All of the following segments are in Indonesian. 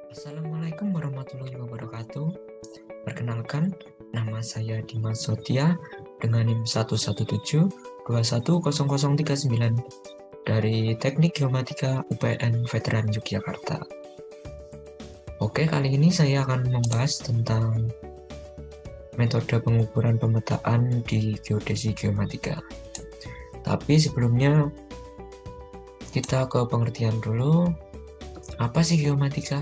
Assalamualaikum warahmatullahi wabarakatuh. Perkenalkan, nama saya Dimas Sotia dengan NIM 117210039 dari Teknik Geomatika UPN Veteran Yogyakarta. Oke, kali ini saya akan membahas tentang metode pengukuran pemetaan di geodesi geomatika. Tapi sebelumnya kita ke pengertian dulu. Apa sih geomatika?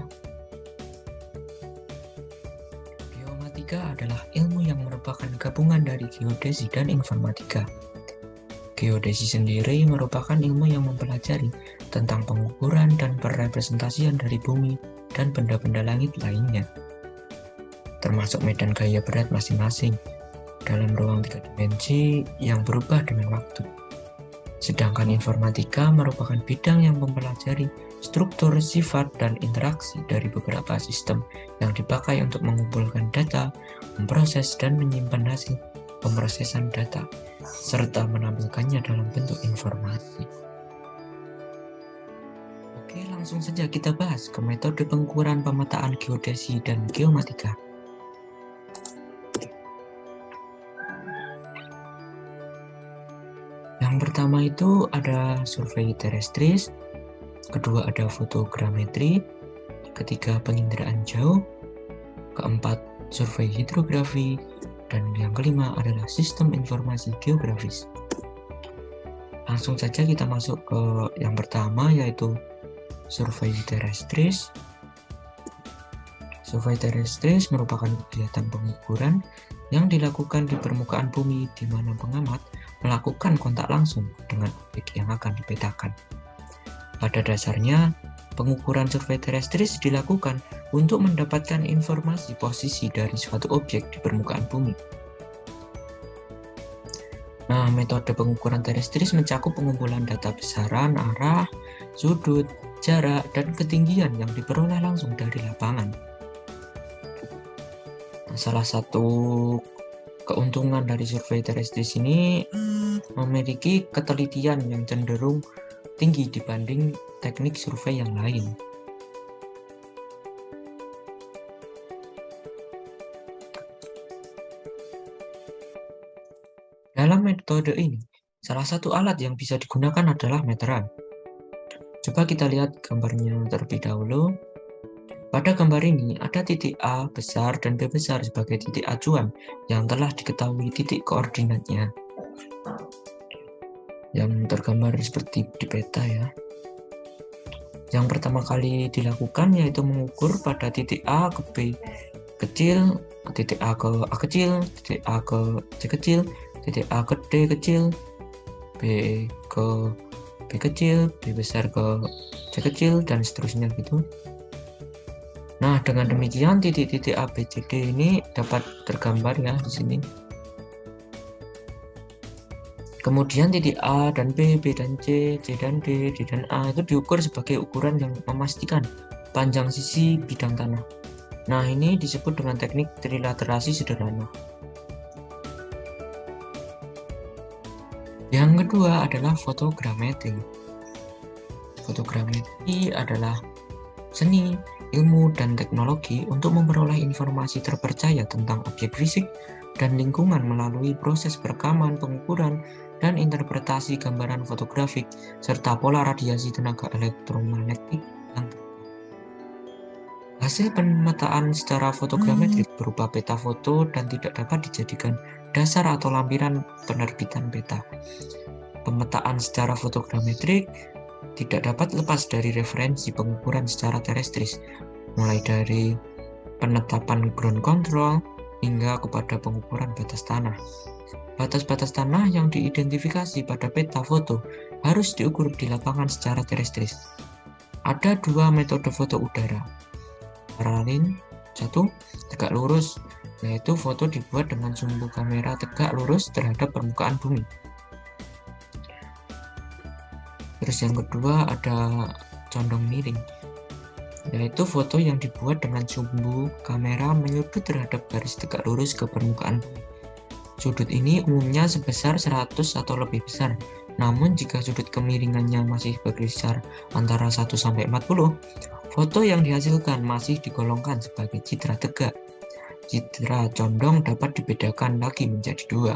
Geomatika adalah ilmu yang merupakan gabungan dari geodesi dan informatika. Geodesi sendiri merupakan ilmu yang mempelajari tentang pengukuran dan perepresentasian dari bumi dan benda-benda langit lainnya, termasuk medan gaya berat masing-masing dalam ruang 3 dimensi yang berubah dengan waktu. Sedangkan informatika merupakan bidang yang mempelajari struktur, sifat, dan interaksi dari beberapa sistem yang dipakai untuk mengumpulkan data, memproses dan menyimpan hasil pemrosesan data, serta menampilkannya dalam bentuk informasi. Oke, langsung saja kita bahas ke metode pengukuran pemetaan geodesi dan geomatika. Yang pertama itu ada survei terestris, kedua ada fotogrametri, ketiga penginderaan jauh, keempat survei hidrografi, dan yang kelima adalah sistem informasi geografis. Langsung saja kita masuk ke yang pertama, yaitu survei terestris. Survei terestris merupakan kegiatan pengukuran yang dilakukan di permukaan bumi di mana pengamat melakukan kontak langsung dengan objek yang akan dipetakan. Pada dasarnya, pengukuran survei terestris dilakukan untuk mendapatkan informasi posisi dari suatu objek di permukaan bumi. Nah, metode pengukuran terestris mencakup pengumpulan data besaran, arah, sudut, jarak, dan ketinggian yang diperoleh langsung dari lapangan. Nah, salah satu keuntungan dari survei terestris ini memiliki ketelitian yang cenderung tinggi dibanding teknik survei yang lain. Dalam metode ini, salah satu alat yang bisa digunakan adalah meteran. Coba kita lihat gambarnya terlebih dahulu. Pada gambar ini ada titik A besar dan B besar sebagai titik acuan yang telah diketahui titik koordinatnya, yang tergambar seperti di peta ya. Yang pertama kali dilakukan yaitu mengukur pada titik A ke B kecil, titik A ke A kecil, titik A ke C kecil, titik A ke D kecil, B ke B kecil, B besar ke C kecil, dan seterusnya gitu. Nah, dengan demikian titik-titik A, B, C, D ini dapat tergambar ya di sini. Kemudian titik A dan B, B dan C, C dan D, D dan A itu diukur sebagai ukuran yang memastikan panjang sisi bidang tanah. Nah, ini disebut dengan teknik trilaterasi sederhana. Yang kedua adalah fotogrametri. Fotogrametri adalah seni, ilmu, dan teknologi untuk memperoleh informasi terpercaya tentang objek fisik dan lingkungan melalui proses perekaman, pengukuran, dan interpretasi gambaran fotografik, serta pola radiasi tenaga elektromagnetik yang hasil pemetaan secara fotogrametrik berupa peta foto dan tidak dapat dijadikan dasar atau lampiran penerbitan peta. Pemetaan secara fotogrametrik tidak dapat lepas dari referensi pengukuran secara terestris, mulai dari penetapan ground control hingga kepada pengukuran batas tanah. Batas-batas tanah yang diidentifikasi pada peta foto harus diukur di lapangan secara terestris. Ada dua metode foto udara. Paralel, satu, tegak lurus, yaitu foto dibuat dengan sumbu kamera tegak lurus terhadap permukaan bumi. Terus yang kedua ada condong miring, yaitu foto yang dibuat dengan sumbu kamera menyudut terhadap garis tegak lurus ke permukaan bumi. Sudut ini umumnya sebesar 100 atau lebih besar, namun jika sudut kemiringannya masih berkisar antara 1 sampai 40, Foto yang dihasilkan masih digolongkan sebagai citra tegak. Citra condong dapat dibedakan lagi menjadi dua,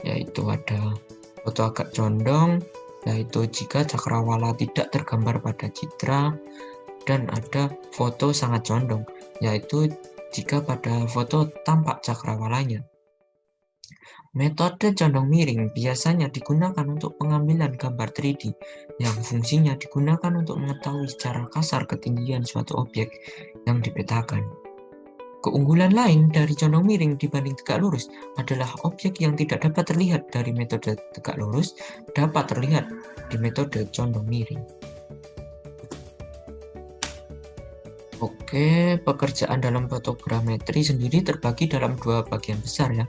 yaitu ada foto agak condong, yaitu jika cakrawala tidak tergambar pada citra, dan ada foto sangat condong, yaitu jika pada foto tampak cakrawalanya. Metode condong miring biasanya digunakan untuk pengambilan gambar 3D yang fungsinya digunakan untuk mengetahui secara kasar ketinggian suatu objek yang dipetakan. Keunggulan lain dari condong miring dibanding tegak lurus adalah objek yang tidak dapat terlihat dari metode tegak lurus dapat terlihat di metode condong miring. Oke, pekerjaan dalam fotogrametri sendiri terbagi dalam dua bagian besar ya,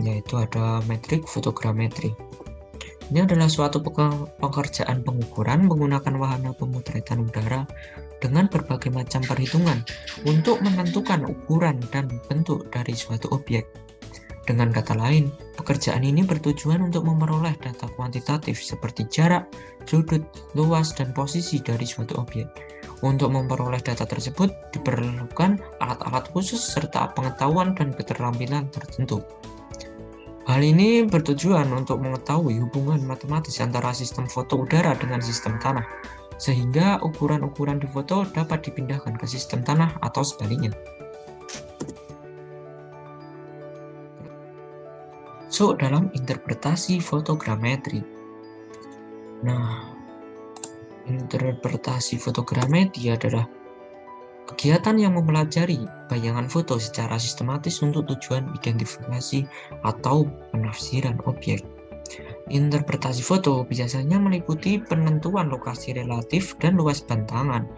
yaitu ada metrik fotogrametri. Ini adalah suatu pekerjaan pengukuran menggunakan wahana pemotretan udara dengan berbagai macam perhitungan untuk menentukan ukuran dan bentuk dari suatu objek. Dengan kata lain, pekerjaan ini bertujuan untuk memperoleh data kuantitatif seperti jarak, sudut, luas, dan posisi dari suatu objek. Untuk memperoleh data tersebut diperlukan alat-alat khusus serta pengetahuan dan keterampilan tertentu. Hal ini bertujuan untuk mengetahui hubungan matematis antara sistem foto udara dengan sistem tanah, sehingga ukuran-ukuran di foto dapat dipindahkan ke sistem tanah atau sebaliknya. Masuk dalam interpretasi fotogrametri. Nah, interpretasi fotogrametri adalah kegiatan yang mempelajari bayangan foto secara sistematis untuk tujuan identifikasi atau penafsiran objek. Interpretasi foto biasanya meliputi penentuan lokasi relatif dan luas bantangan.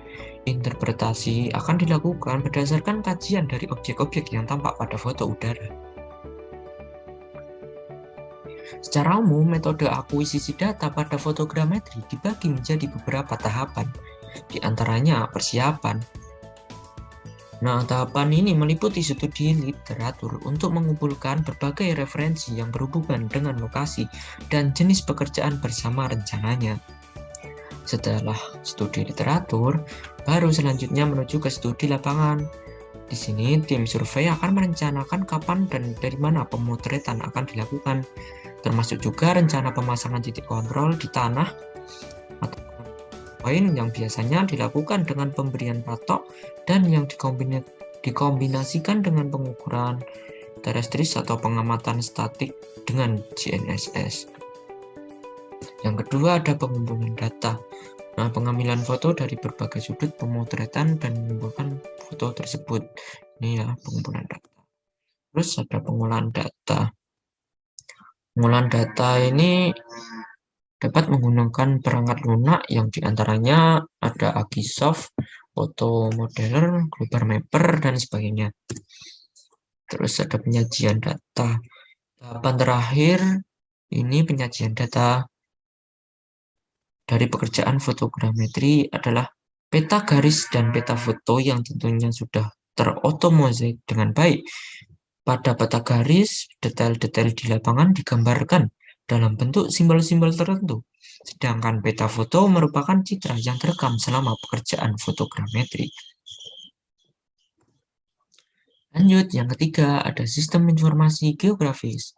Interpretasi akan dilakukan berdasarkan kajian dari objek-objek yang tampak pada foto udara. Secara umum, metode akuisisi data pada fotogrametri dibagi menjadi beberapa tahapan, di antaranya persiapan. Nah, tahapan ini meliputi studi literatur untuk mengumpulkan berbagai referensi yang berhubungan dengan lokasi dan jenis pekerjaan bersama rencananya. Setelah studi literatur, baru selanjutnya menuju ke studi lapangan. Di sini, tim survei akan merencanakan kapan dan dari mana pemotretan akan dilakukan, termasuk juga rencana pemasangan titik kontrol di tanah atau poin yang biasanya dilakukan dengan pemberian patok dan yang dikombinasikan dengan pengukuran terestris atau pengamatan statik dengan GNSS. Yang kedua ada pengumpulan data. Nah, pengambilan foto dari berbagai sudut pemotretan dan mengumpulkan foto tersebut. Ini ya pengumpulan data. Terus ada pengolahan data. Pengolahan data ini dapat menggunakan perangkat lunak yang diantaranya ada Agisoft, Photo Modeler, Global Mapper, dan sebagainya. Terus ada penyajian data. Tahapan terakhir ini penyajian data dari pekerjaan fotogrametri adalah peta garis dan peta foto yang tentunya sudah terotomozaik dengan baik. Pada peta garis, detail-detail di lapangan digambarkan dalam bentuk simbol-simbol tertentu, sedangkan peta foto merupakan citra yang terekam selama pekerjaan fotogrametri. Lanjut, yang ketiga ada sistem informasi geografis.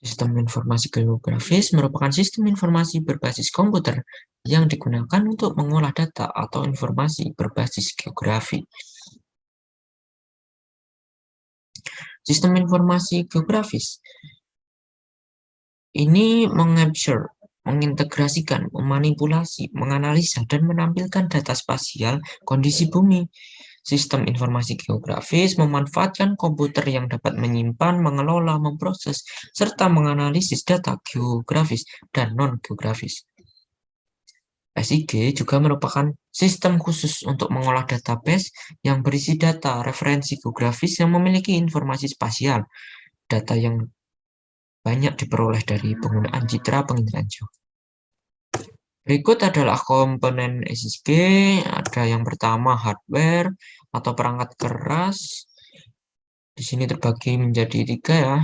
Sistem informasi geografis merupakan sistem informasi berbasis komputer yang digunakan untuk mengolah data atau informasi berbasis geografi. Sistem informasi geografis ini mengintegrasikan, memanipulasi, menganalisa, dan menampilkan data spasial kondisi bumi. Sistem informasi geografis memanfaatkan komputer yang dapat menyimpan, mengelola, memproses, serta menganalisis data geografis dan non-geografis. SIG juga merupakan sistem khusus untuk mengolah database yang berisi data referensi geografis yang memiliki informasi spasial, data yang banyak diperoleh dari penggunaan citra penginderaan jauh. Berikut adalah komponen SIG, ada yang pertama hardware atau perangkat keras. Di sini terbagi menjadi 3 ya.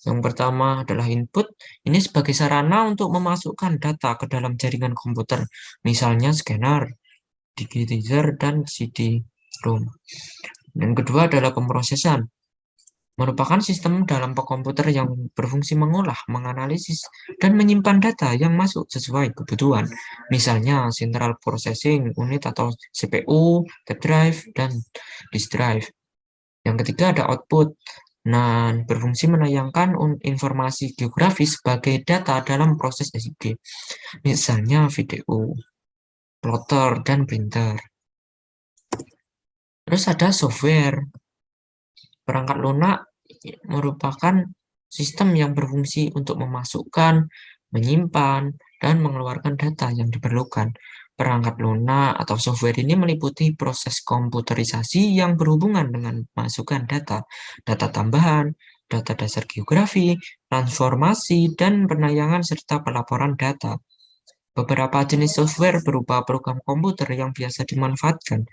Yang pertama adalah input, ini sebagai sarana untuk memasukkan data ke dalam jaringan komputer, misalnya scanner. digitizer, dan CD-ROM. Dan kedua adalah pemrosesan, merupakan sistem dalam komputer yang berfungsi mengolah, menganalisis, dan menyimpan data yang masuk sesuai kebutuhan. Misalnya Central Processing Unit atau CPU, tape drive, dan disk drive. Yang ketiga ada output. Nah, berfungsi menayangkan informasi geografis sebagai data dalam proses SIG. Misalnya video, plotter, dan printer. Terus ada software. Perangkat lunak merupakan sistem yang berfungsi untuk memasukkan, menyimpan, dan mengeluarkan data yang diperlukan. Perangkat lunak atau software ini meliputi proses komputerisasi yang berhubungan dengan masukan data, data tambahan, data dasar geografi, transformasi, dan penayangan serta pelaporan data. Beberapa jenis software berupa program komputer yang biasa dimanfaatkan,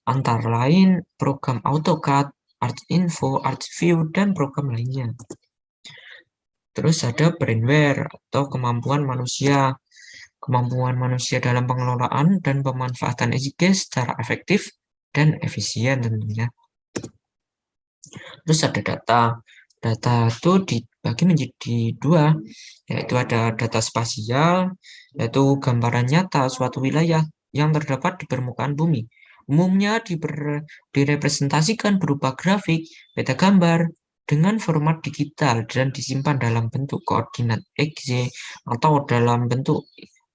antara lain program AutoCAD, ArtInfo, ArtView, dan program lainnya. Terus ada brainware atau kemampuan manusia dalam pengelolaan dan pemanfaatan SIG secara efektif dan efisien tentunya. Terus ada data. Data itu dibagi menjadi dua, yaitu ada data spasial, yaitu gambaran nyata suatu wilayah yang terdapat di permukaan bumi. Umumnya direpresentasikan berupa grafik, peta gambar, dengan format digital dan disimpan dalam bentuk koordinat XY atau dalam bentuk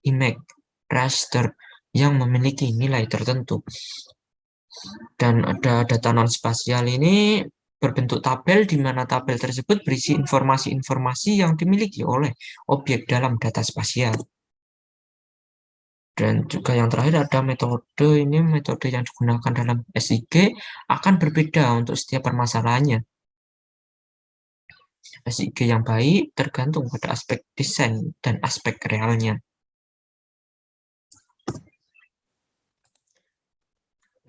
image raster yang memiliki nilai tertentu. Dan ada data non-spasial ini berbentuk tabel di mana tabel tersebut berisi informasi-informasi yang dimiliki oleh objek dalam data spasial. Dan juga yang terakhir ada metode, ini metode yang digunakan dalam SIG akan berbeda untuk setiap permasalahannya. SIG yang baik tergantung pada aspek desain dan aspek realnya.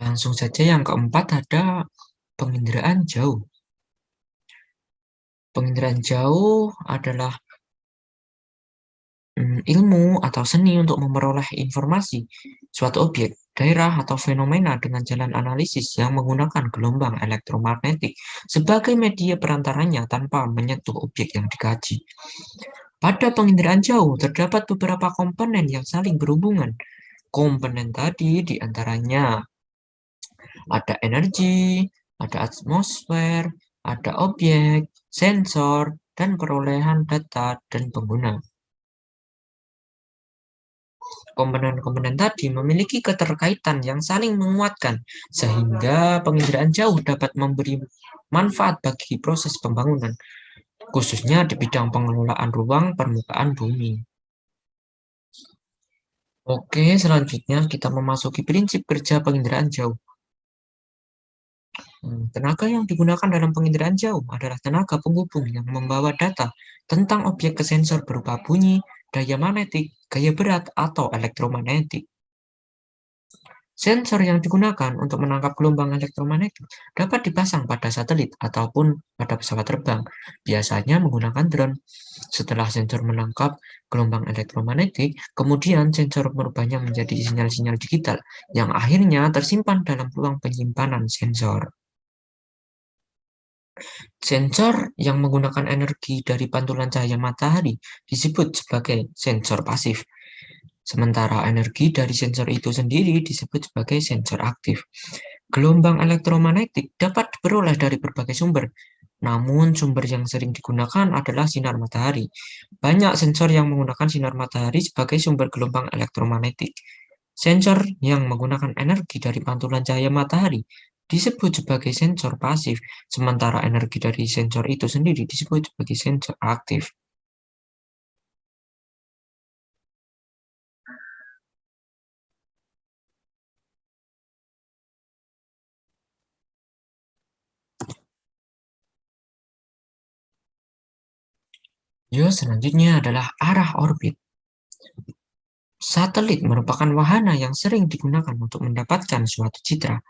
Langsung saja yang keempat ada penginderaan jauh. Penginderaan jauh adalah ilmu atau seni untuk memperoleh informasi suatu objek, daerah, atau fenomena dengan jalan analisis yang menggunakan gelombang elektromagnetik sebagai media perantaranya tanpa menyentuh objek yang dikaji. Pada penginderaan jauh, terdapat beberapa komponen yang saling berhubungan. Komponen tadi diantaranya ada energi, ada atmosfer, ada objek, sensor, dan perolehan data dan pengguna. Komponen-komponen tadi memiliki keterkaitan yang saling menguatkan, sehingga penginderaan jauh dapat memberi manfaat bagi proses pembangunan, khususnya di bidang pengelolaan ruang permukaan bumi. Oke, selanjutnya kita memasuki prinsip kerja penginderaan jauh. Tenaga yang digunakan dalam penginderaan jauh adalah tenaga penghubung yang membawa data tentang objek ke sensor berupa bunyi, daya magnetik, gaya berat, atau elektromagnetik. Sensor yang digunakan untuk menangkap gelombang elektromagnetik dapat dipasang pada satelit ataupun pada pesawat terbang, biasanya menggunakan drone. Setelah sensor menangkap gelombang elektromagnetik, kemudian sensor merubahnya menjadi sinyal-sinyal digital yang akhirnya tersimpan dalam ruang penyimpanan sensor. Sensor yang menggunakan energi dari pantulan cahaya matahari disebut sebagai sensor pasif. Sementara energi dari sensor itu sendiri disebut sebagai sensor aktif. Gelombang elektromagnetik dapat diperoleh dari berbagai sumber, namun sumber yang sering digunakan adalah sinar matahari. Banyak sensor yang menggunakan sinar matahari sebagai sumber gelombang elektromagnetik. Sensor yang menggunakan energi dari pantulan cahaya matahari disebut sebagai sensor pasif, sementara energi dari sensor itu sendiri disebut sebagai sensor aktif. Selanjutnya adalah arah orbit. Satelit merupakan wahana yang sering digunakan untuk mendapatkan suatu citra.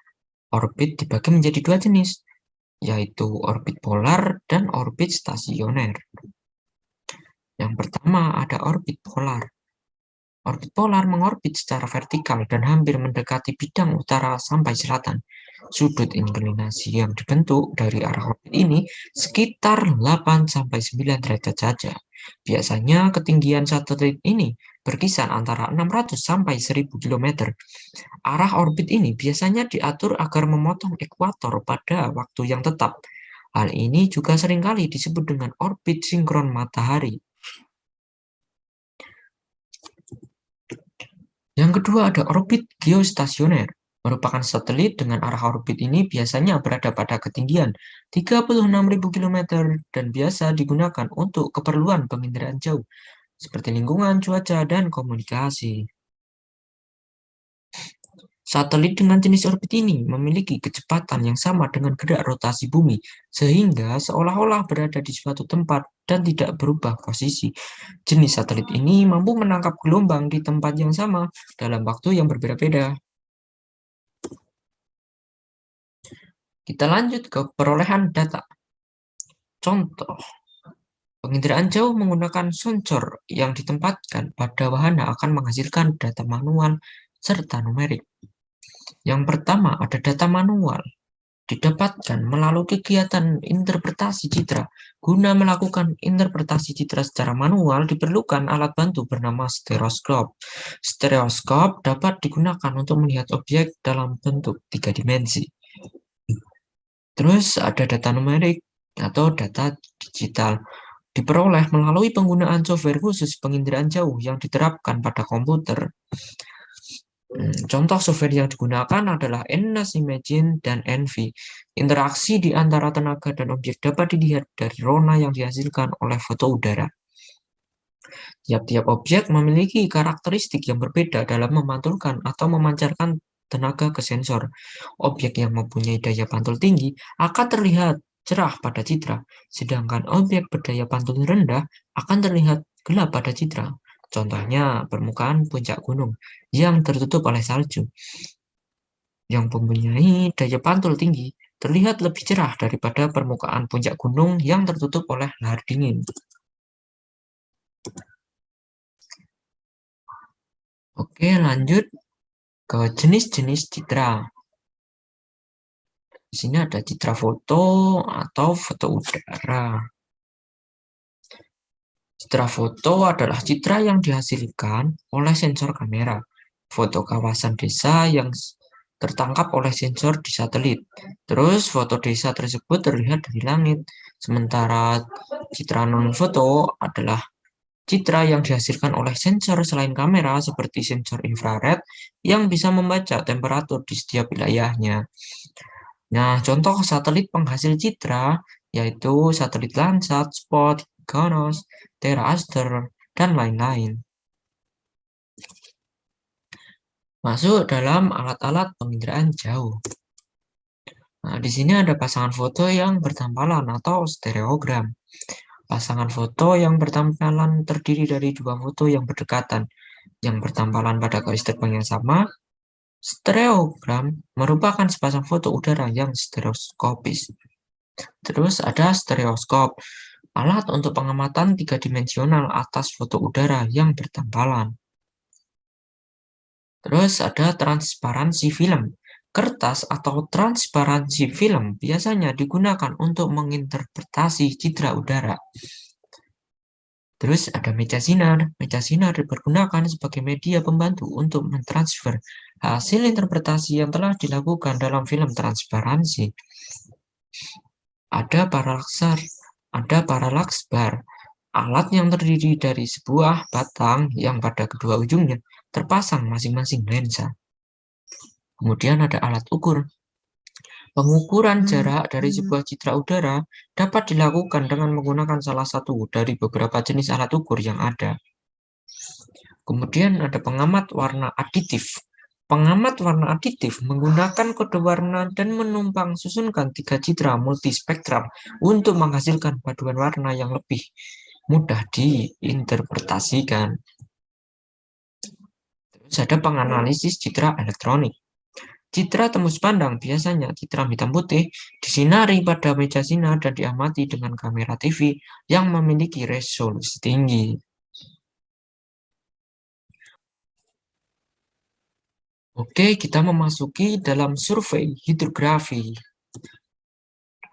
Orbit dibagi menjadi dua jenis, yaitu orbit polar dan orbit stasioner. Yang pertama ada orbit polar. Orbit polar mengorbit secara vertikal dan hampir mendekati bidang utara sampai selatan. Sudut inklinasi yang dibentuk dari arah orbit ini sekitar 8-9 derajat saja. Biasanya ketinggian satelit ini berkisar antara 600 sampai 1000 km. Arah orbit ini biasanya diatur agar memotong ekuator pada waktu yang tetap. Hal ini juga seringkali disebut dengan orbit sinkron matahari. Yang kedua ada orbit geostasioner, merupakan satelit dengan arah orbit ini biasanya berada pada ketinggian 36.000 km dan biasa digunakan untuk keperluan penginderaan jauh, seperti lingkungan, cuaca, dan komunikasi. Satelit dengan jenis orbit ini memiliki kecepatan yang sama dengan gerak rotasi bumi, sehingga seolah-olah berada di suatu tempat dan tidak berubah posisi. Jenis satelit ini mampu menangkap gelombang di tempat yang sama dalam waktu yang berbeda-beda. Kita lanjut ke perolehan data. Contoh, penginderaan jauh menggunakan sensor yang ditempatkan pada wahana akan menghasilkan data manual serta numerik. Yang pertama ada data manual, didapatkan melalui kegiatan interpretasi citra. Guna melakukan interpretasi citra secara manual, diperlukan alat bantu bernama stereoskop. Stereoskop dapat digunakan untuk melihat objek dalam bentuk 3 dimensi. Terus ada data numerik atau data digital, diperoleh melalui penggunaan software khusus penginderaan jauh yang diterapkan pada komputer. Contoh software yang digunakan adalah NAS Imagine dan Envy. Interaksi di antara tenaga dan objek dapat dilihat dari rona yang dihasilkan oleh foto udara. Tiap-tiap objek memiliki karakteristik yang berbeda dalam memantulkan atau memancarkan tenaga ke sensor. Objek yang mempunyai daya pantul tinggi akan terlihat cerah pada citra, sedangkan objek berdaya pantul rendah akan terlihat gelap pada citra. Contohnya permukaan puncak gunung yang tertutup oleh salju. Yang mempunyai daya pantul tinggi terlihat lebih cerah daripada permukaan puncak gunung yang tertutup oleh lahar dingin. Oke, lanjut ke jenis-jenis citra. Di sini ada citra foto atau foto udara. Citra foto adalah citra yang dihasilkan oleh sensor kamera. Foto kawasan desa yang tertangkap oleh sensor di satelit. Terus foto desa tersebut terlihat dari langit. Sementara citra non-foto adalah citra yang dihasilkan oleh sensor selain kamera seperti sensor infrared yang bisa membaca temperatur di setiap wilayahnya. Nah, contoh satelit penghasil citra yaitu satelit Landsat, Spot, Gonos, Terra Aster, dan lain-lain. Masuk dalam alat-alat penginderaan jauh. Nah, di sini ada pasangan foto yang bertampalan atau stereogram. Pasangan foto yang bertampalan terdiri dari dua foto yang berdekatan, yang bertampalan pada garis terbang yang sama. Stereogram merupakan sepasang foto udara yang stereoskopis. Terus ada stereoskop, alat untuk pengamatan 3-dimensional atas foto udara yang bertampalan. Terus ada transparansi film. Kertas atau transparansi film biasanya digunakan untuk menginterpretasi citra udara. Terus ada meja sinar. Meja sinar dipergunakan sebagai media pembantu untuk mentransfer hasil interpretasi yang telah dilakukan dalam film transparansi. Ada parallax bar, alat yang terdiri dari sebuah batang yang pada kedua ujungnya terpasang masing-masing lensa. Kemudian ada alat ukur. Pengukuran jarak dari sebuah citra udara dapat dilakukan dengan menggunakan salah satu dari beberapa jenis alat ukur yang ada. Kemudian ada pengamat warna aditif. Pengamat warna aditif menggunakan kode warna dan menumpang susunkan 3 citra multispektral untuk menghasilkan paduan warna yang lebih mudah diinterpretasikan. Terus ada penganalisis citra elektronik. Citra tembus pandang biasanya citra hitam putih disinari pada meja sinar dan diamati dengan kamera TV yang memiliki resolusi tinggi. Oke, kita memasuki dalam survei hidrografi.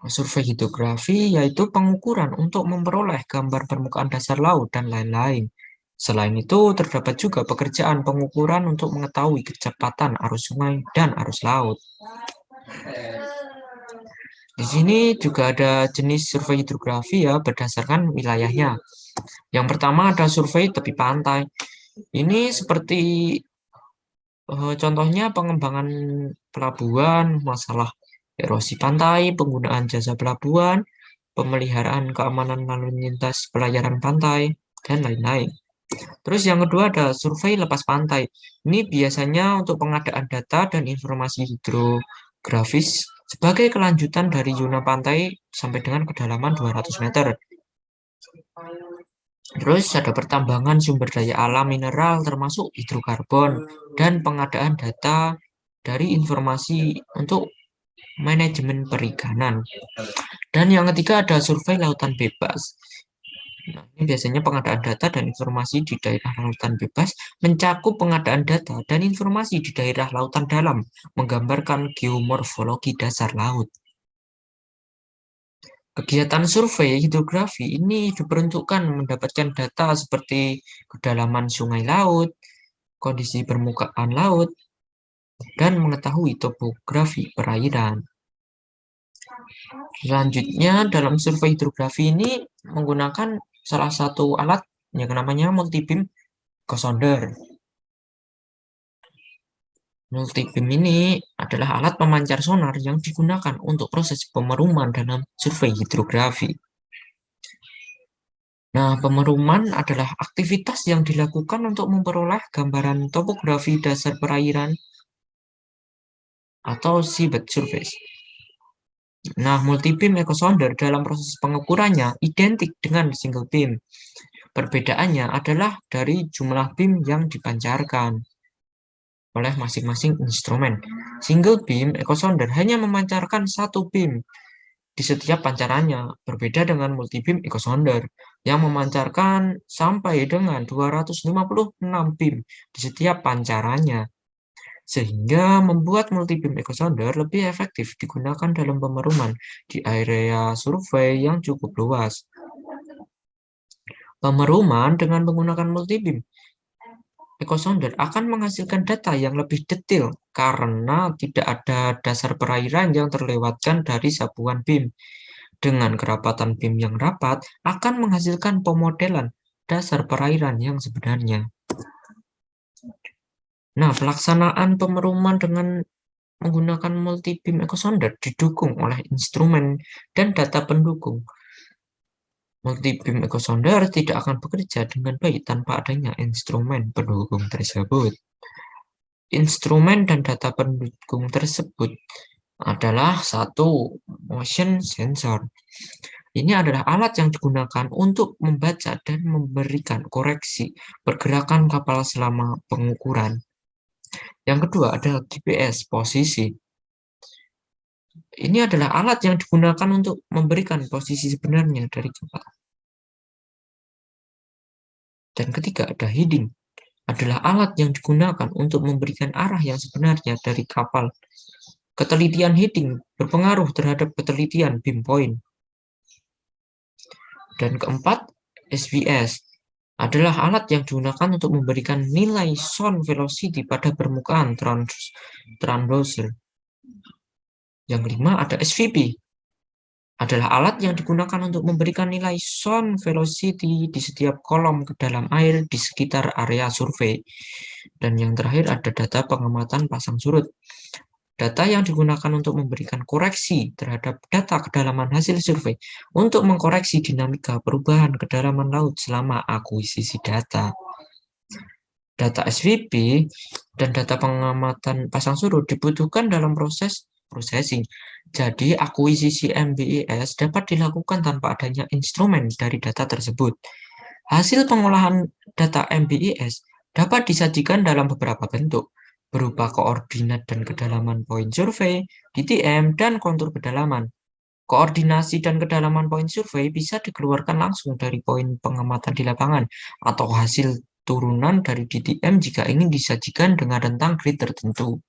Survei hidrografi yaitu pengukuran untuk memperoleh gambar permukaan dasar laut dan lain-lain. Selain itu, terdapat juga pekerjaan pengukuran untuk mengetahui kecepatan arus sungai dan arus laut. Di sini juga ada jenis survei hidrografi ya, berdasarkan wilayahnya. Yang pertama ada survei tepi pantai. Ini seperti contohnya pengembangan pelabuhan, masalah erosi pantai, penggunaan jasa pelabuhan, pemeliharaan keamanan lalu lintas pelayaran pantai, dan lain-lain. Terus yang kedua ada survei lepas pantai. Ini biasanya untuk pengadaan data dan informasi hidrografis sebagai kelanjutan dari zona pantai sampai dengan kedalaman 200 meter. Terus ada pertambangan sumber daya alam mineral termasuk hidrokarbon dan pengadaan data dari informasi untuk manajemen perikanan. Dan yang ketiga ada survei lautan bebas. Nah, ini biasanya pengadaan data dan informasi di daerah lautan bebas mencakup pengadaan data dan informasi di daerah lautan dalam, menggambarkan geomorfologi dasar laut. Kegiatan survei hidrografi ini diperuntukkan mendapatkan data seperti kedalaman sungai laut, kondisi permukaan laut, dan mengetahui topografi perairan. Selanjutnya, dalam survei hidrografi ini menggunakan salah satu alat yang namanya multibeam echosonder. Multibeam ini adalah alat pemancar sonar yang digunakan untuk proses pemeruman dalam survei hidrografi. Nah, pemeruman adalah aktivitas yang dilakukan untuk memperoleh gambaran topografi dasar perairan atau seabed surface. Nah, multibeam echosonder dalam proses pengukurannya identik dengan single beam. Perbedaannya adalah dari jumlah beam yang dipancarkan oleh masing-masing instrumen. Single beam echosonder hanya memancarkan satu beam di setiap pancarannya, berbeda dengan multibeam echosonder yang memancarkan sampai dengan 256 beam di setiap pancarannya, sehingga membuat multibeam echosonder lebih efektif digunakan dalam pemeruman di area survei yang cukup luas. Pemeruman dengan menggunakan multibeam echosonder akan menghasilkan data yang lebih detail karena tidak ada dasar perairan yang terlewatkan dari sapuan beam. Dengan kerapatan beam yang rapat akan menghasilkan pemodelan dasar perairan yang sebenarnya. Nah, pelaksanaan pemeruman dengan menggunakan multibeam echosonder didukung oleh instrumen dan data pendukung. Multibeam echosonder tidak akan bekerja dengan baik tanpa adanya instrumen pendukung tersebut. Instrumen dan data pendukung tersebut adalah satu, motion sensor. Ini adalah alat yang digunakan untuk membaca dan memberikan koreksi pergerakan kapal selama pengukuran. Yang kedua adalah GPS posisi. Ini adalah alat yang digunakan untuk memberikan posisi sebenarnya dari kapal. Dan ketiga ada heading, adalah alat yang digunakan untuk memberikan arah yang sebenarnya dari kapal. Ketelitian heading berpengaruh terhadap ketelitian beam point. Dan keempat, SBS adalah alat yang digunakan untuk memberikan nilai sound velocity pada permukaan transducer. Yang kelima ada SVP, adalah alat yang digunakan untuk memberikan nilai sound velocity di setiap kolom ke dalam air di sekitar area survei. Dan yang terakhir ada data pengamatan pasang surut. Data yang digunakan untuk memberikan koreksi terhadap data kedalaman hasil survei untuk mengkoreksi dinamika perubahan kedalaman laut selama akuisisi data. Data SVP dan data pengamatan pasang surut dibutuhkan dalam proses processing. Jadi, akuisisi MBIS dapat dilakukan tanpa adanya instrumen dari data tersebut. Hasil pengolahan data MBIS dapat disajikan dalam beberapa bentuk, berupa koordinat dan kedalaman poin survei, DTM, dan kontur kedalaman. Koordinasi dan kedalaman poin survei bisa dikeluarkan langsung dari poin pengamatan di lapangan atau hasil turunan dari DTM jika ingin disajikan dengan rentang grid tertentu.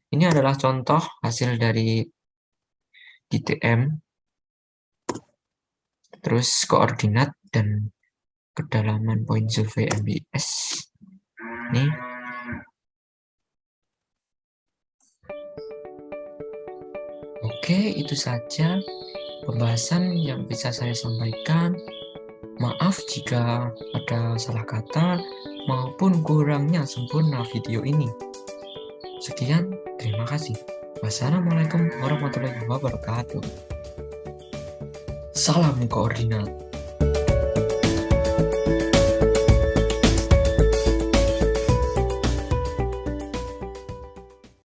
Ini adalah contoh hasil dari DTM, terus koordinat dan kedalaman point survey MBS. Nih. Oke, itu saja pembahasan yang bisa saya sampaikan. Maaf jika ada salah kata maupun kurangnya sempurna video ini. Sekian, terima kasih. Wassalamualaikum warahmatullahi wabarakatuh. Salam koordinat.